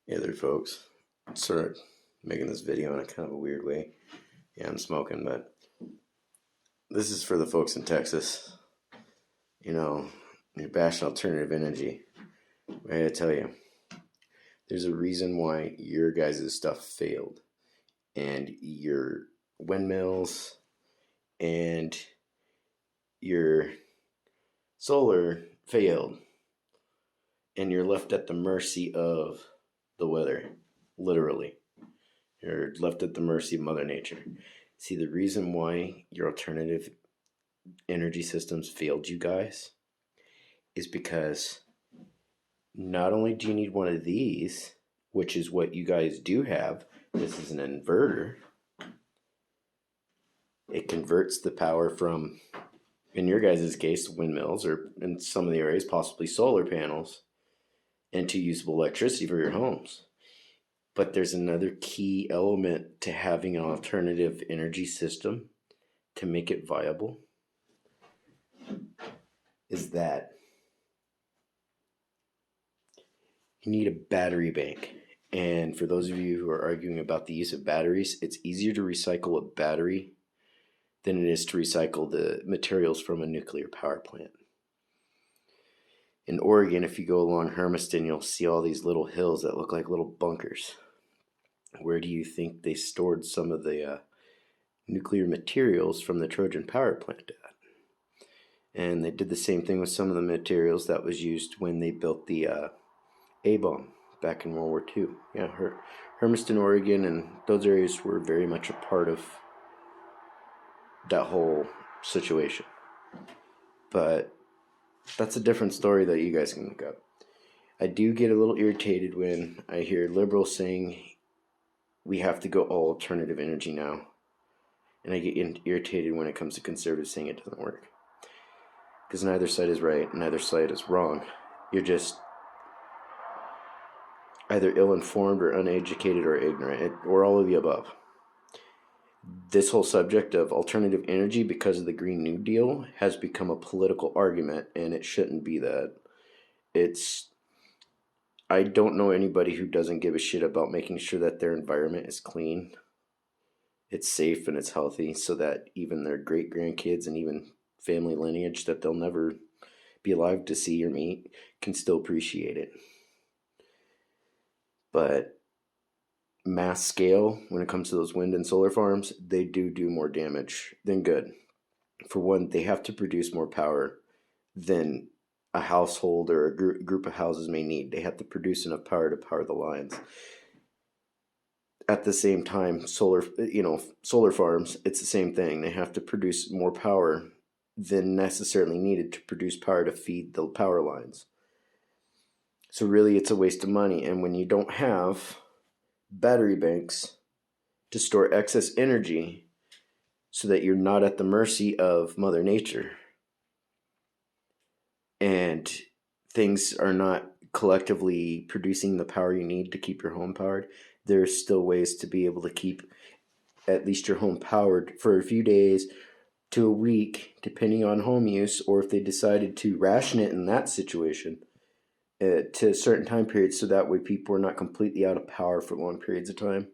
Hey there, folks. Sort of making this video in a kind of a weird way. Yeah, I'm smoking, but this is for the folks in Texas. You know, you're bashing alternative energy. I gotta tell you, there's a reason why your guys' stuff failed, and your windmills and your solar failed, and you're left at the mercy of the weather, literally. You're left at the mercy of Mother Nature. See, the reason why your alternative energy systems failed you guys is because not only do you need one of these, which is what you guys do have, this is an inverter. It converts the power from, in your guys' case, windmills, or in some of the areas, possibly solar panels, into usable electricity for your homes. But there's another key element to having an alternative energy system to make it viable, is that you need a battery bank. And for those of you who are arguing about the use of batteries, it's easier to recycle a battery than it is to recycle the materials from a nuclear power plant. In Oregon, if you go along Hermiston, you'll see all these little hills that look like little bunkers. Where do you think they stored some of the nuclear materials from the Trojan power plant at? And they did the same thing with some of the materials that was used when they built the A-bomb back in World War II. Yeah, Hermiston, Oregon, and those areas were very much a part of that whole situation. But that's a different story that you guys can look up. I do get a little irritated when I hear liberals saying we have to go all alternative energy now. And I get irritated when it comes to conservatives saying it doesn't work. Because neither side is right, neither side is wrong. You're just either ill-informed or uneducated or ignorant, or all of the above. This whole subject of alternative energy because of the Green New Deal has become a political argument, and it shouldn't be that. I don't know anybody who doesn't give a shit about making sure that their environment is clean, it's safe, and it's healthy, so that even their great-grandkids and even family lineage that they'll never be alive to see or meet can still appreciate it. But mass scale, when it comes to those wind and solar farms, they do more damage than good. For one, they have to produce more power than a household or a group of houses may need. They have to produce enough power to power the lines. At the same time, solar farms, it's the same thing. They have to produce more power than necessarily needed to produce power to feed the power lines. So really, it's a waste of money. And when you don't have battery banks to store excess energy so that you're not at the mercy of Mother Nature, and things are not collectively producing the power you need to keep your home powered, there's still ways to be able to keep at least your home powered for a few days to a week, depending on home use, or if they decided to ration it in that situation to certain time periods, so that way people are not completely out of power for long periods of time.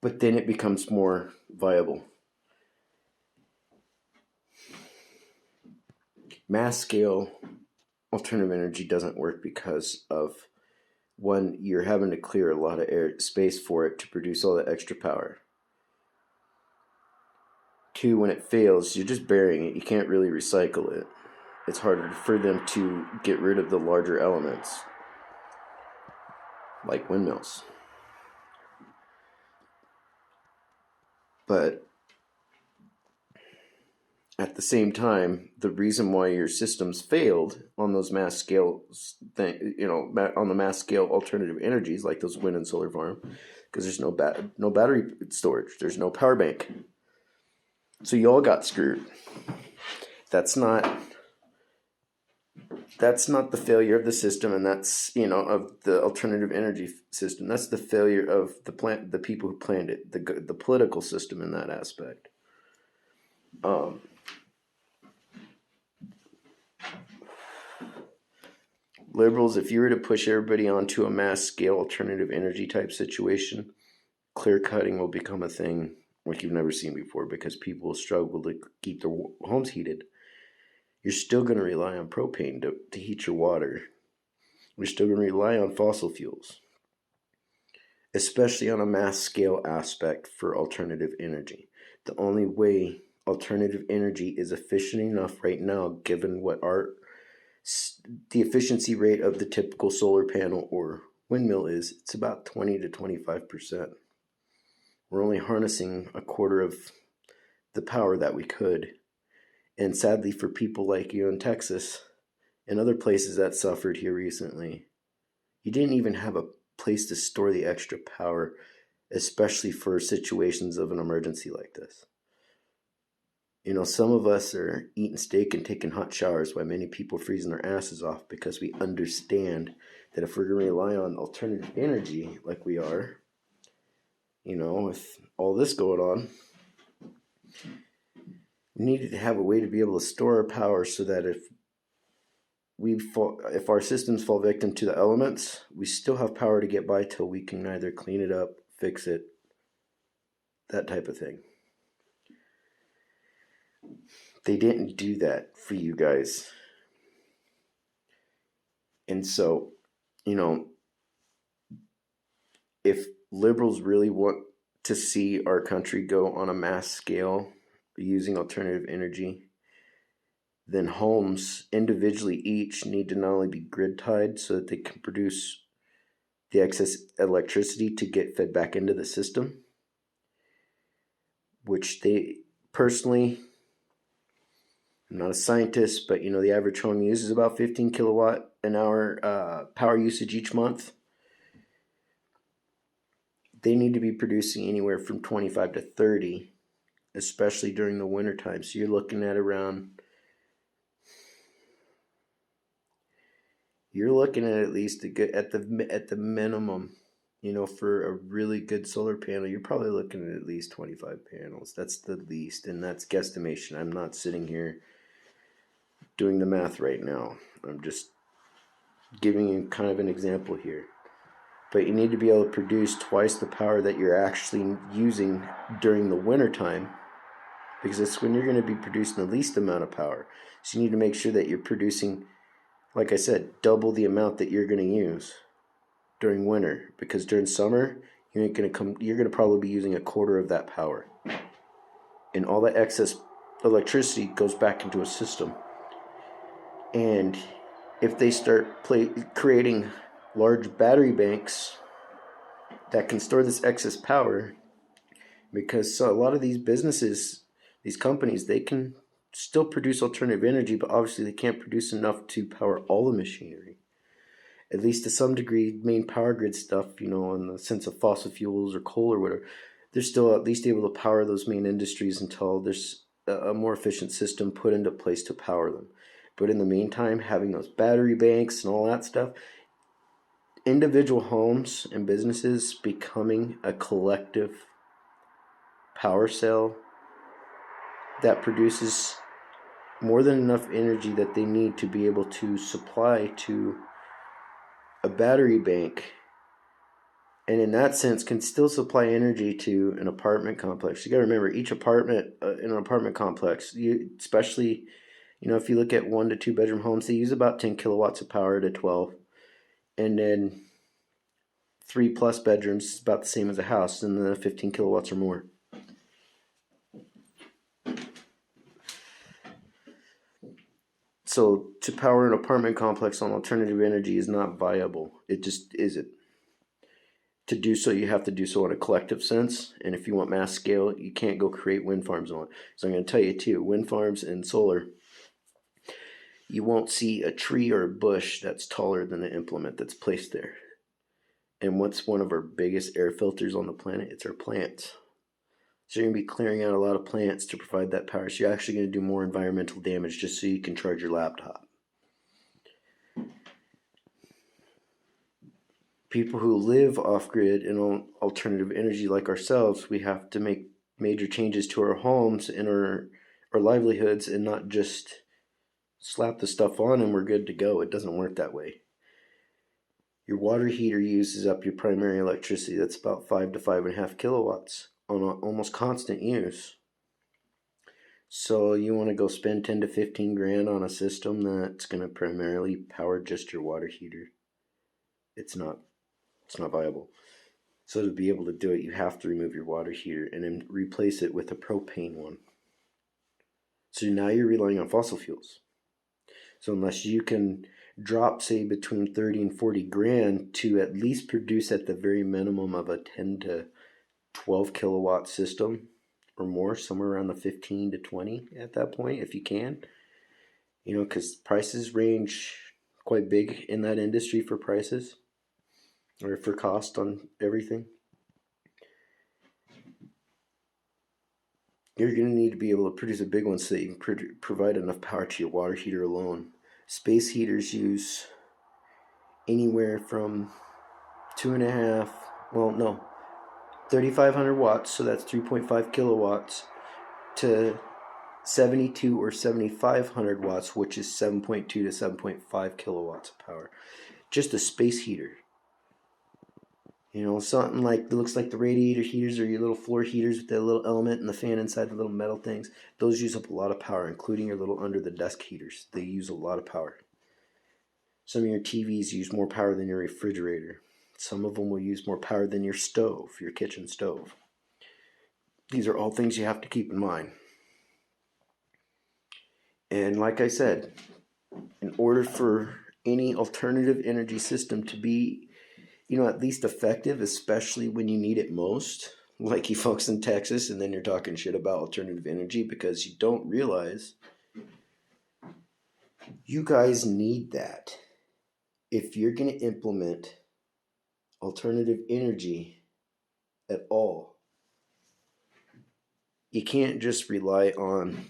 But then it becomes more viable. Mass scale alternative energy doesn't work because of, one, you're having to clear a lot of air space for it to produce all that extra power. Two, when it fails, you're just burying it. You can't really recycle it. It's harder for them to get rid of the larger elements, like windmills. But at the same time, the reason why your systems failed on those mass scale on the mass scale alternative energies like those wind and solar farm, because there's no battery storage, there's no power bank. So you all got screwed. That's not the failure of the system, and that's of the alternative energy system. That's the failure of the people who planned it, the political system in that aspect. Liberals, if you were to push everybody onto a mass scale alternative energy type situation, clear cutting will become a thing like you've never seen before because people will struggle to keep their homes heated. You're still going to rely on propane to heat your water. You're still going to rely on fossil fuels, especially on a mass scale aspect for alternative energy. The only way alternative energy is efficient enough right now, given what the efficiency rate of the typical solar panel or windmill is, it's about 20 to 25%. We're only harnessing a quarter of the power that we could. And sadly, for people like you in Texas and other places that suffered here recently, you didn't even have a place to store the extra power, especially for situations of an emergency like this. You know, some of us are eating steak and taking hot showers while many people are freezing their asses off because we understand that if we're going to rely on alternative energy like we are, you know, with all this going on, we needed to have a way to be able to store our power so that if our systems fall victim to the elements, we still have power to get by till we can either clean it up, fix it, that type of thing. They didn't do that for you guys. And so, you know, if liberals really want to see our country go on a mass scale using alternative energy, then homes individually each need to not only be grid tied so that they can produce the excess electricity to get fed back into the system, which they personally, I'm not a scientist, but you know, the average home uses about 15 kilowatt an hour power usage each month. They need to be producing anywhere from 25 to 30, especially during the winter time. So you're looking at at least at the minimum, you know, for a really good solar panel, you're probably looking at least 25 panels. That's the least, and that's guesstimation. I'm not sitting here doing the math right now. I'm just giving you kind of an example here. But you need to be able to produce twice the power that you're actually using during the winter time, because it's when you're going to be producing the least amount of power. So you need to make sure that you're producing, like I said, double the amount that you're going to use during winter, because during summer you're going to probably be using a quarter of that power, and all that excess electricity goes back into a system. And if they start creating large battery banks that can store this excess power, because a lot of these businesses, these companies, they can still produce alternative energy, but obviously they can't produce enough to power all the machinery. At least to some degree, main power grid stuff, you know, in the sense of fossil fuels or coal or whatever, they're still at least able to power those main industries until there's a more efficient system put into place to power them. But in the meantime, having those battery banks and all that stuff, individual homes and businesses becoming a collective power cell that produces more than enough energy that they need to be able to supply to a battery bank, and in that sense can still supply energy to an apartment complex. You got to remember, each apartment in an apartment complex, especially, you know, if you look at 1 to 2 bedroom homes, they use about 10 kilowatts of power to 12, and then 3+ bedrooms is about the same as a house, and the 15 kilowatts or more. So to power an apartment complex on alternative energy is not viable. It just isn't. To do so, you have to do so in a collective sense. And if you want mass scale, you can't go create wind farms on it. So I'm going to tell you too, wind farms and solar, you won't see a tree or a bush that's taller than the implement that's placed there. And what's one of our biggest air filters on the planet? It's our plants. So you're going to be clearing out a lot of plants to provide that power. So you're actually going to do more environmental damage just so you can charge your laptop. People who live off-grid and on alternative energy like ourselves, we have to make major changes to our homes and our livelihoods, and not just slap the stuff on and we're good to go. It doesn't work that way. Your water heater uses up your primary electricity. That's about 5 to 5.5 kilowatts on almost constant use. So you want to go spend 10 to 15 grand on a system that's going to primarily power just your water heater. It's not viable. So to be able to do it, you have to remove your water heater and then replace it with a propane one. So now you're relying on fossil fuels. So unless you can drop, say, between 30 and 40 grand to at least produce at the very minimum of a 10 to 12 kilowatt system or more, somewhere around the 15 to 20 at that point, if you can. You know, because prices range quite big in that industry for prices or for cost on everything. You're going to need to be able to produce a big one so that you can provide enough power to your water heater alone. Space heaters use anywhere from 3,500 watts, so that's 3.5 kilowatts, to 72 or 7,500 watts, which is 7.2 to 7.5 kilowatts of power. Just a space heater. You know, something like, looks like the radiator heaters or your little floor heaters with that little element and the fan inside the little metal things. Those use up a lot of power, including your little under the desk heaters. They use a lot of power. Some of your TVs use more power than your refrigerator. Some of them will use more power than your stove, your kitchen stove. These are all things you have to keep in mind. And like I said, in order for any alternative energy system to be, you know, at least effective, especially when you need it most, like you folks in Texas, and then you're talking shit about alternative energy because you don't realize you guys need that. If you're going to implement alternative energy at all, you can't just rely on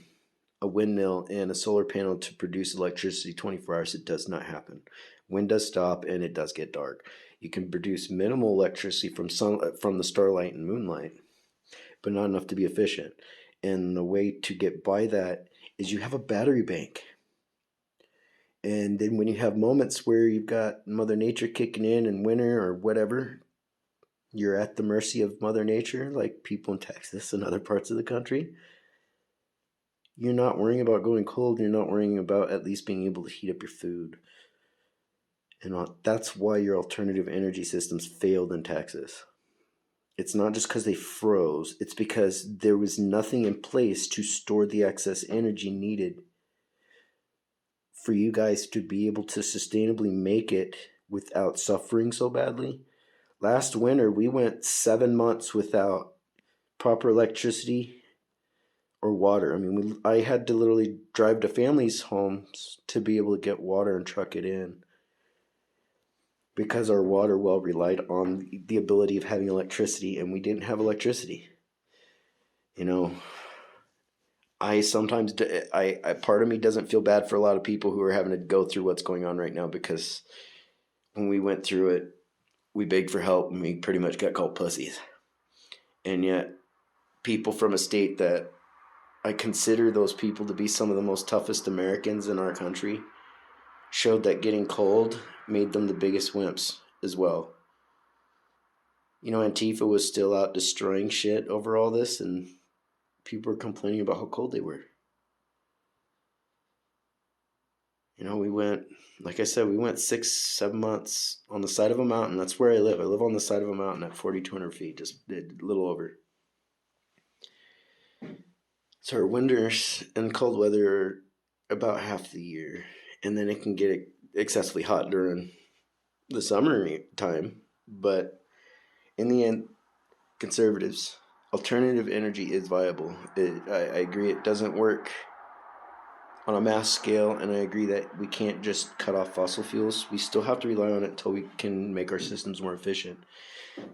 a windmill and a solar panel to produce electricity 24 hours. It does not happen. Wind does stop and it does get dark. You can produce minimal electricity from the starlight and moonlight, but not enough to be efficient. And the way to get by that is you have a battery bank. And then when you have moments where you've got Mother Nature kicking in winter or whatever, you're at the mercy of Mother Nature, like people in Texas and other parts of the country. You're not worrying about going cold. You're not worrying about at least being able to heat up your food. And that's why your alternative energy systems failed in Texas. It's not just because they froze. It's because there was nothing in place to store the excess energy needed for you guys to be able to sustainably make it without suffering so badly. Last winter, we went 7 months without proper electricity or water. I mean, I had to literally drive to families' homes to be able to get water and truck it in because our water well relied on the ability of having electricity, and we didn't have electricity. You know, I sometimes, part of me doesn't feel bad for a lot of people who are having to go through what's going on right now, because when we went through it, we begged for help and we pretty much got called pussies. And yet, people from a state that I consider those people to be some of the most toughest Americans in our country showed that getting cold made them the biggest wimps as well. You know, Antifa was still out destroying shit over all this, and people were complaining about how cold they were. You know, we went, like I said, we went 6-7 months on the side of a mountain. That's where I live. I live on the side of a mountain at 4,200 feet, just a little over. So our winters and cold weather are about half the year, and then it can get excessively hot during the summer time. But in the end, conservatives, alternative energy is viable. I agree it doesn't work on a mass scale, and I agree that we can't just cut off fossil fuels. We still have to rely on it until we can make our systems more efficient.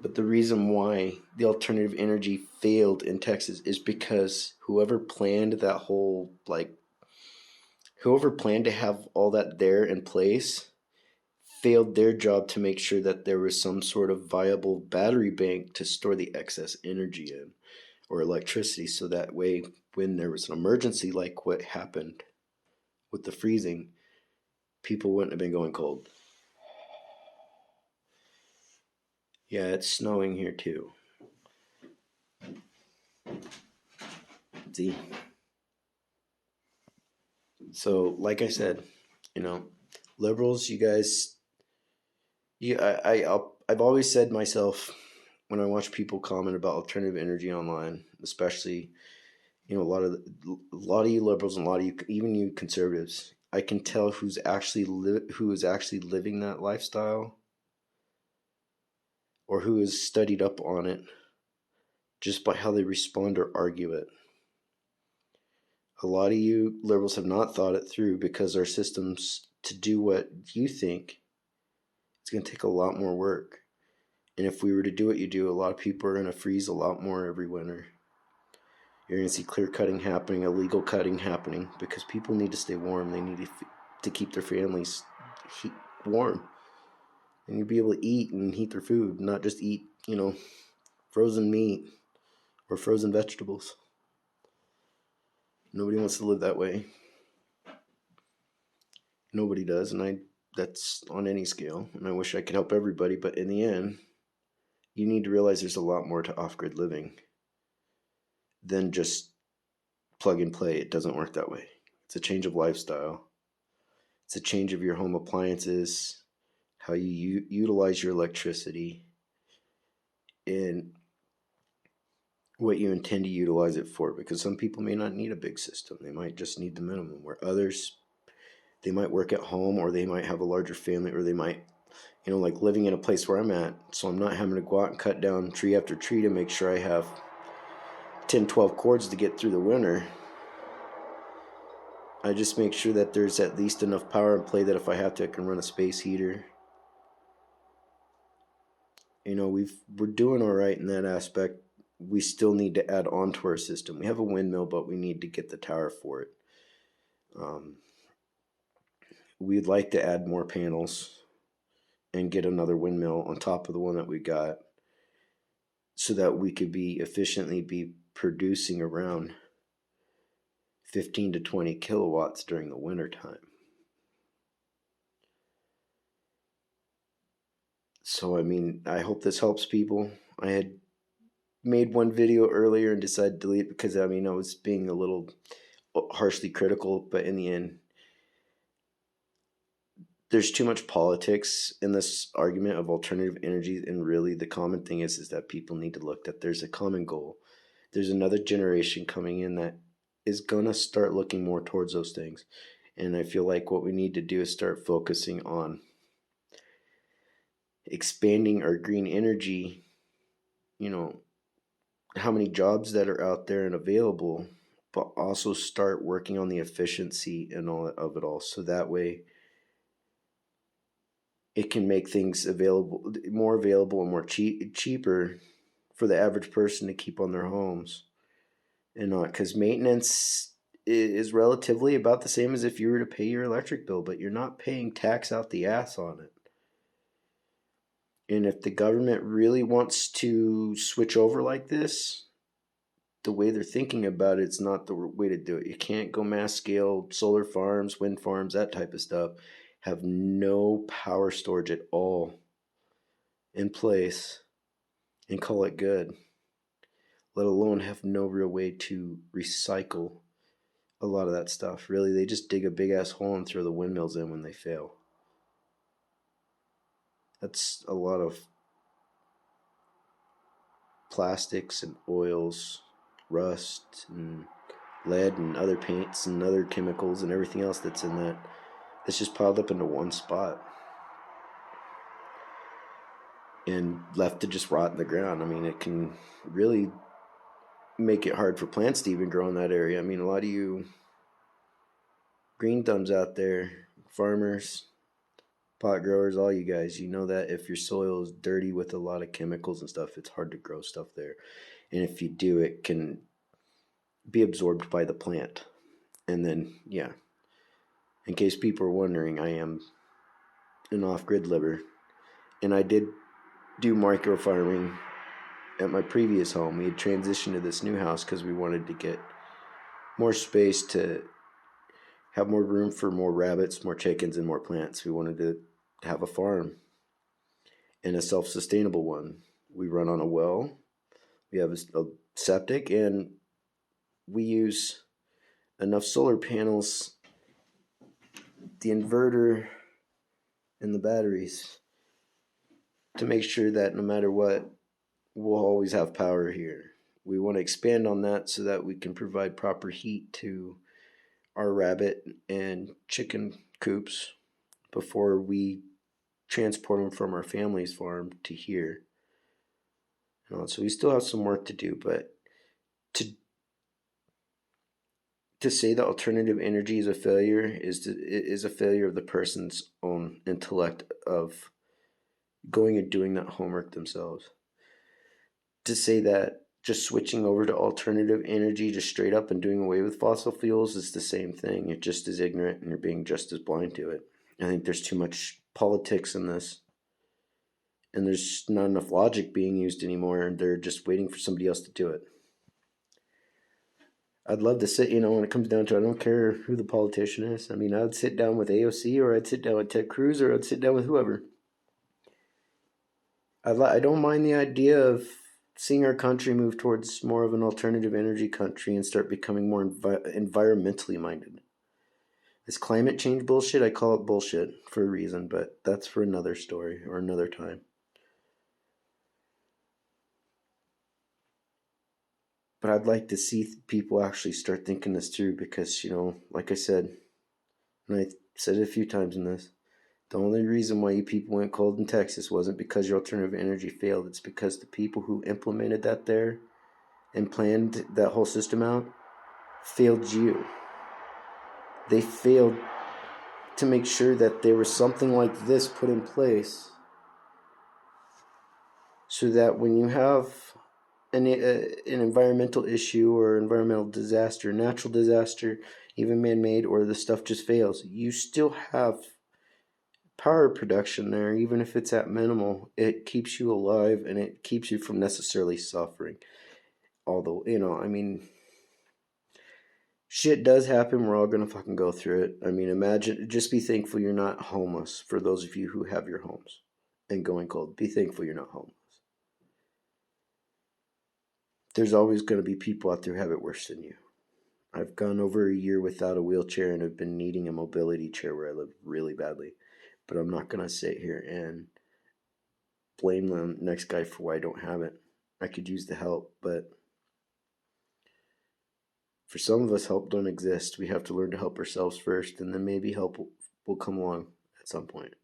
But the reason why the alternative energy failed in Texas is because whoever planned to have all that there in place failed their job to make sure that there was some sort of viable battery bank to store the excess energy in, or electricity, so that way when there was an emergency like what happened with the freezing, people wouldn't have been going cold. Yeah, it's snowing here too. See? So, like I said, you know, liberals, you guys, I've always said myself when I watch people comment about alternative energy online, especially, you know, a lot of you liberals and a lot of you, even you conservatives, I can tell who is actually living that lifestyle or who has studied up on it just by how they respond or argue it. A lot of you liberals have not thought it through because our systems to do what you think, it's going to take a lot more work. And if we were to do what you do, a lot of people are going to freeze a lot more every winter. You're going to see clear cutting happening, illegal cutting happening, because people need to stay warm. They need to keep their families warm. They need to be able to eat and heat their food, not just eat, you know, frozen meat or frozen vegetables. Nobody wants to live that way. Nobody does, and that's on any scale. And I wish I could help everybody, but in the end, you need to realize there's a lot more to off-grid living than just plug and play. It doesn't work that way. It's a change of lifestyle. It's a change of your home appliances, how you utilize your electricity, and what you intend to utilize it for. Because some people may not need a big system. They might just need the minimum, where others, they might work at home, or they might have a larger family, or they might, you know, like living in a place where I'm at, so I'm not having to go out and cut down tree after tree to make sure I have 10, 12 cords to get through the winter. I just make sure that there's at least enough power in play that if I have to, I can run a space heater. You know, we're doing all right in that aspect. We still need to add on to our system. We have a windmill, but we need to get the tower for it. We'd like to add more panels and get another windmill on top of the one that we got, so that we could efficiently be producing around 15 to 20 kilowatts during the winter time. So, I mean, I hope this helps people. I had made one video earlier and decided to delete it because, I mean, I was being a little harshly critical, but in the end, there's too much politics in this argument of alternative energy, and really the common thing is that people need to look that there's a common goal. There's another generation coming in that is gonna start looking more towards those things. And I feel like what we need to do is start focusing on expanding our green energy, you know, how many jobs that are out there and available, but also start working on the efficiency and all of it all. So that way it can make things more available and more cheaper for the average person to keep on their homes. And not because maintenance is relatively about the same as if you were to pay your electric bill, but you're not paying tax out the ass on it. And if the government really wants to switch over like this, the way they're thinking about it, it's not the way to do it. You can't go mass scale solar farms, wind farms, that type of stuff, have no power storage at all in place and call it good, let alone have no real way to recycle a lot of that stuff. Really, they just dig a big ass hole and throw the windmills in when they fail. That's a lot of plastics and oils, rust and lead and other paints and other chemicals and everything else that's in that. It's just piled up into one spot and left to just rot in the ground. I mean, it can really make it hard for plants to even grow in that area. I mean, a lot of you green thumbs out there, farmers, pot growers, all you guys, you know that if your soil is dirty with a lot of chemicals and stuff, it's hard to grow stuff there. And if you do, it can be absorbed by the plant. And then, yeah, in case people are wondering, I am an off-grid liver. And I did do micro farming at my previous home. We had transitioned to this new house because we wanted to get more space to have more room for more rabbits, more chickens, and more plants. We wanted to have a farm. and a self-sustainable one. We run on a well, we have a septic, and we use enough solar panels, the inverter, and the batteries to make sure that no matter what, we'll always have power here. We want to expand on that so that we can provide proper heat to our rabbit and chicken coops before we transport them from our family's farm to here. So we still have some work to do, but to say that alternative energy is a failure is a failure of the person's own intellect of going and doing that homework themselves. To say that just switching over to alternative energy just straight up and doing away with fossil fuels is the same thing. You're just as ignorant and you're being just as blind to it. I think there's too much politics in this, and there's not enough logic being used anymore, and they're just waiting for somebody else to do it. I'd love to sit, when it comes down to it, I don't care who the politician is. I mean, I would sit down with AOC, or I'd sit down with Ted Cruz, or I'd sit down with whoever. I don't mind the idea of seeing our country move towards more of an alternative energy country and start becoming more environmentally minded. This climate change bullshit, I call it bullshit for a reason, but that's for another story or another time. But I'd like to see people actually start thinking this through because, like I said, and I said it a few times in this, the only reason why you people went cold in Texas wasn't because your alternative energy failed. It's because the people who implemented that there and planned that whole system out failed you. They failed to make sure that there was something like this put in place so that when you have an environmental issue or environmental disaster, natural disaster, even man-made, or the stuff just fails, you still have power production there. Even if it's at minimal, it keeps you alive and it keeps you from necessarily suffering. Although, shit does happen. We're all gonna fucking go through it. Imagine, just be thankful you're not homeless. For those of you who have your homes and going cold, be thankful you're not homeless. There's always going to be people out there who have it worse than you. I've gone over a year without a wheelchair and have been needing a mobility chair where I live really badly. But I'm not going to sit here and blame the next guy for why I don't have it. I could use the help, but for some of us, help don't exist. We have to learn to help ourselves first, and then maybe help will come along at some point.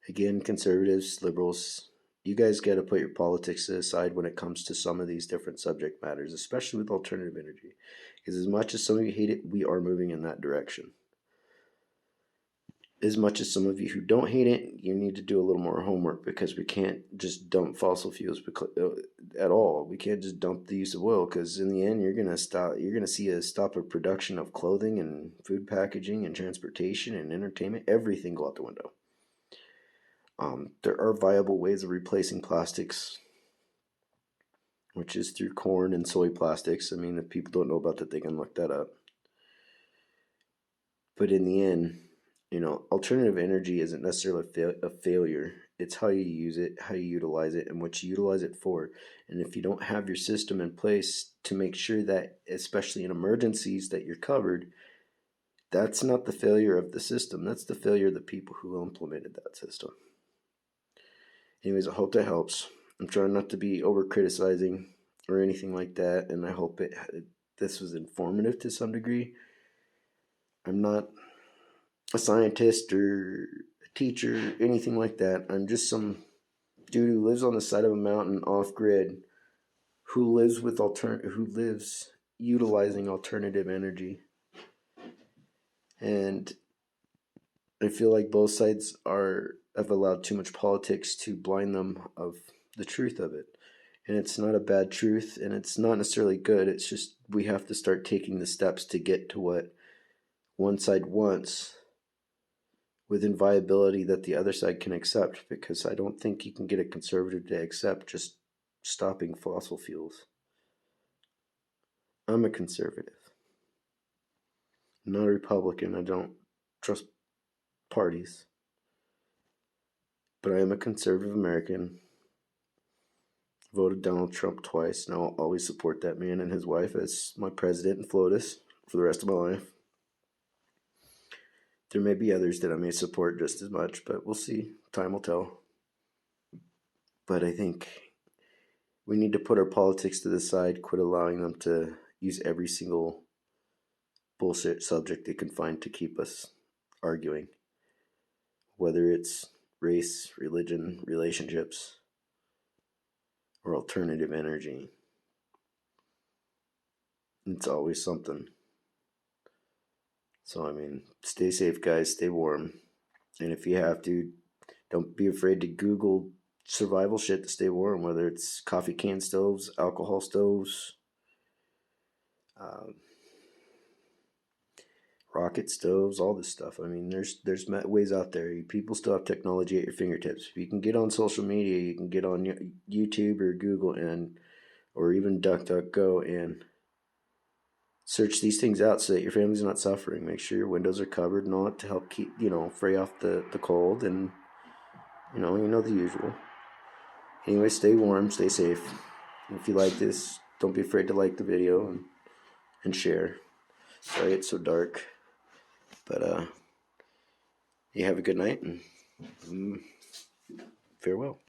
Again, conservatives, liberals, you guys got to put your politics aside when it comes to some of these different subject matters, especially with alternative energy. Because as much as some of you hate it, we are moving in that direction. As much as some of you who don't hate it, you need to do a little more homework, because we can't just dump fossil fuels at all. We can't just dump the use of oil, because in the end, you're gonna see a stop of production of clothing and food packaging and transportation and entertainment. Everything go out the window. There are viable ways of replacing plastics, which is through corn and soy plastics. If people don't know about that, they can look that up. But in the end, alternative energy isn't necessarily a failure. It's how you use it, how you utilize it, and what you utilize it for. And if you don't have your system in place to make sure that, especially in emergencies, that you're covered, that's not the failure of the system. That's the failure of the people who implemented that system. Anyways, I hope that helps. I'm trying not to be over criticizing or anything like that, and I hope this was informative to some degree. I'm not a scientist or a teacher, anything like that. I'm just some dude who lives on the side of a mountain off grid, who lives utilizing alternative energy. And I feel like both sides have allowed too much politics to blind them of the truth of it. And it's not a bad truth, and it's not necessarily good. It's just we have to start taking the steps to get to what one side wants within viability that the other side can accept, because I don't think you can get a conservative to accept just stopping fossil fuels. I'm a conservative. I'm not a Republican. I don't trust parties. But I am a conservative American. Voted Donald Trump twice, and I'll always support that man and his wife as my president and FLOTUS for the rest of my life. There may be others that I may support just as much, but we'll see. Time will tell. But I think we need to put our politics to the side, quit allowing them to use every single bullshit subject they can find to keep us arguing. Whether it's race, religion, relationships, or alternative energy. It's always something. So, I mean, stay safe, guys. Stay warm. And if you have to, don't be afraid to Google survival shit to stay warm, whether it's coffee can stoves, alcohol stoves, um, rocket stoves, all this stuff. I mean, there's ways out there. People still have technology at your fingertips. If you can get on social media, you can get on YouTube or Google and or even DuckDuckGo and search these things out so that your family's not suffering. Make sure your windows are covered and all that to help keep, fray off the cold and, the usual. Anyway, stay warm, stay safe. If you like this, don't be afraid to like the video and share. Sorry it's so dark. But you have a good night and farewell.